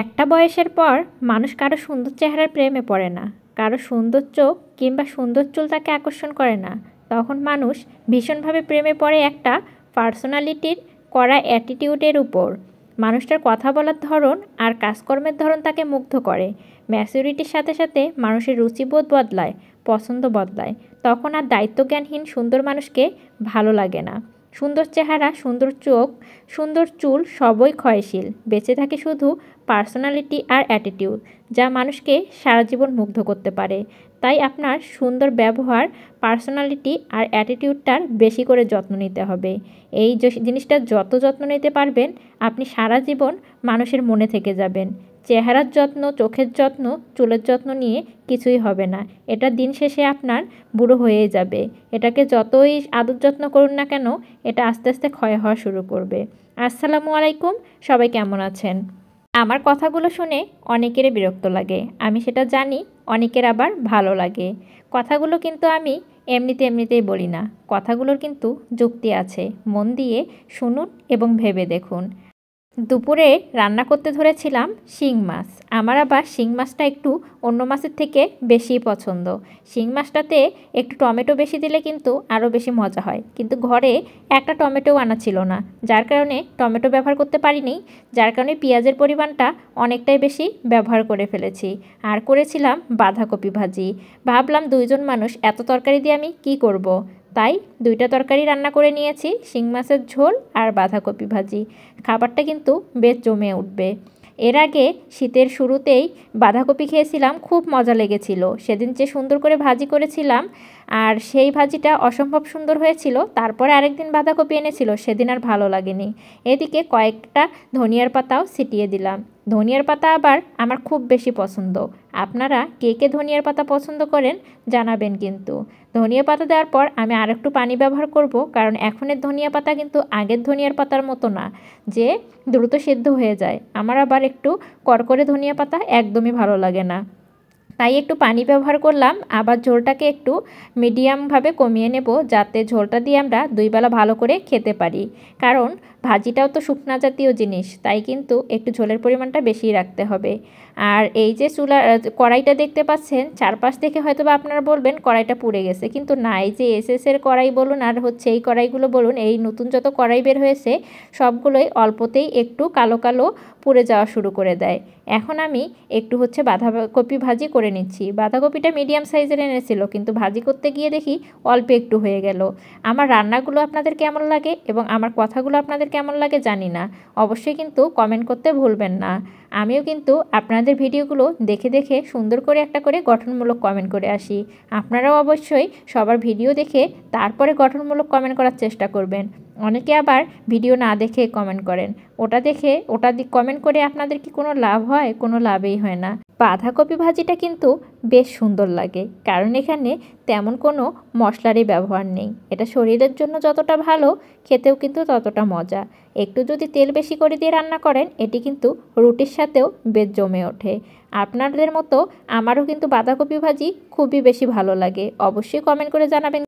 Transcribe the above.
একটা বয়সের পর মানুষ কারো সুন্দর চেহারার প্রেমে পড়ে না, কারো সুন্দর চোখ কিংবা সুন্দর চুল তাকে আকর্ষণ করে না। তখন মানুষ ভীষণভাবে প্রেমে পড়ে একটা পার্সোনালিটির করা অ্যাটিটিউডের উপর। মানুষটার কথা বলার ধরন আর কাজকর্মের ধরন তাকে মুগ্ধ করে। ম্যাচুরিটির সাথে সাথে মানুষের রুচিবোধ বদলায়, পছন্দ বদলায়। তখন আর দায়িত্বজ্ঞানহীন সুন্দর মানুষকে ভালো লাগে না। সুন্দর চেহারা, সুন্দর চোখ, সুন্দর চুল সবই ক্ষয়শীল। বেঁচে থাকে শুধু পার্সোনালিটি আর অ্যাটিটিউড, যা মানুষকে সারা জীবন মুগ্ধ করতে পারে। তাই আপনার সুন্দর ব্যবহার, পার্সোনালিটি আর অ্যাটিটিউডটার বেশি করে যত্ন নিতে হবে। এই জিনিসটার যত যত্ন নিতে পারবেন, আপনি সারা জীবন মানুষের মনে থেকে যাবেন। চেহারার যত্ন, চোখের যত্ন, চুলের যত্ন নিয়ে কিছুই হবে না। এটা দিন শেষে আপনার বুড়ো হয়েই যাবে। এটাকে যতই আদর যত্ন করুন না কেন, এটা আস্তে আস্তে ক্ষয় হওয়া শুরু করবে। আসসালামু আলাইকুম, সবাই কেমন আছেন? আমার কথাগুলো শুনে অনেকেরই বিরক্ত লাগে, আমি সেটা জানি। অনেকের আবার ভালো লাগে। কথাগুলো কিন্তু আমি এমনিতেই বলি না। কথাগুলোর কিন্তু যুক্তি আছে। মন দিয়ে শুনুন এবং ভেবে দেখুন। দুপুরে রান্না করতে ধরেছিলাম শিং মাছ। আমার আবার শিং মাছটা একটু অন্য মাছের থেকে বেশি পছন্দ। শিং মাছটাতে একটু টমেটো বেশি দিলে কিন্তু আরও বেশি মজা হয়। কিন্তু ঘরে একটা টমেটোও আনা ছিল না, যার কারণে টমেটো ব্যবহার করতে পারিনি। যার কারণে পেঁয়াজের পরিমাণটা অনেকটাই বেশি ব্যবহার করে ফেলেছি। আর করেছিলাম বাঁধাকপি ভাজি। ভাবলাম দুইজন মানুষ, এত তরকারি দিয়ে আমি কী করব। তাই দুইটা তরকারি রান্না করে নিয়েছি, শিং মাছের ঝোল আর বাঁধাকপি ভাজি। খাবারটা কিন্তু বেশ জমে উঠবে। এর আগে শীতের শুরুতেই বাঁধাকপি খেয়েছিলাম, খুব মজা লেগেছিল। সেদিন যে সুন্দর করে ভাজি করেছিলাম, আর সেই ভাজিটা অসম্ভব সুন্দর হয়েছিল। তারপরে আরেকদিন বাঁধাকপি এনেছিল, সেদিন আর ভালো লাগেনি। এদিকে কয়েকটা ধনিয়ার পাতাও ছিটিয়ে দিলাম। ধনিয়ার পাতা আবার আমার খুব বেশি পছন্দ। আপনারা কে কে ধনিয়ার পাতা পছন্দ করেন জানাবেন কিন্তু। ধনিয়া পাতা দেওয়ার পর আমি আরেকটু পানি ব্যবহার করব, কারণ এখনের ধনিয়া পাতা কিন্তু আগের ধনিয়ার পাতার মতো না যে দ্রুত সিদ্ধ হয়ে যায়। আমার আবার একটু কড়কড়ে ধনিয়া পাতা একদমই ভালো লাগে না। তাই একটু পানি ব্যবহার করলাম। আবার ঝোলটাকে একটু মিডিয়ামভাবে কমিয়ে নেব, যাতে ঝোলটা দিয়ে আমরা দুই বেলা ভালো করে খেতে পারি। কারণ ভাজিটাও তো শুকনা জাতীয় জিনিস, তাই কিন্তু একটু ঝোলের পরিমাণটা বেশি রাখতে হবে। আর এই যে কড়াইটা দেখতে পাচ্ছেন, চারপাশ থেকে হয়তো বা আপনারা বলবেন কড়াইটা পুড়ে গেছে, কিন্তু না। এই যে এসএসের কড়াই বলুন আর হচ্ছে এই কড়াইগুলো বলুন, এই নতুন যত কড়াই বের হয়েছে সবগুলোই অল্পতেই একটু কালো কালো পুড়ে যাওয়া শুরু করে দেয়। এখন আমি একটু হচ্ছে বাঁধাকপি ভাজি করে নিচ্ছি। বাঁধাকপিটা মিডিয়াম সাইজের এনেছিল, কিন্তু ভাজি করতে গিয়ে দেখি অল্প একটু হয়ে গেল। আমার রান্নাগুলো আপনাদের কেমন লাগে এবং আমার কথাগুলো আপনাদের কেমন লাগে জানি না। অবশ্যই কিন্তু কমেন্ট করতে ভুলবেন না। আমিও কিন্তু আপনাদের ভিডিওগুলো দেখে দেখে সুন্দর করে একটা করে গঠনমূলক কমেন্ট করে আসি। আপনারাও অবশ্যই সবার ভিডিও দেখে তারপরে গঠনমূলক কমেন্ট করার চেষ্টা করবেন। অনেকে আবার ভিডিও না দেখে কমেন্ট করেন। ওটা দেখে কমেন্ট করে আপনাদের কি কোনো লাভ হয়? কোনো লাভই হয় না। বাঁধাকপি ভাজিটা কিন্তু বেশ সুন্দর লাগে, কারণ এখানে তেমন কোনো মশলারই ব্যবহার নেই। এটা শরীরের জন্য যতটা ভালো, খেতেও কিন্তু ততটা মজা। একটু যদি তেল বেশি করে দিয়ে রান্না করেন, এটি কিন্তু রুটির সাথেও বেশ জমে ওঠে। আপনাদের মতো আমারও কিন্তু বাঁধাকপি ভাজি খুবই বেশি ভালো লাগে। অবশ্যই কমেন্ট করে জানাবেন।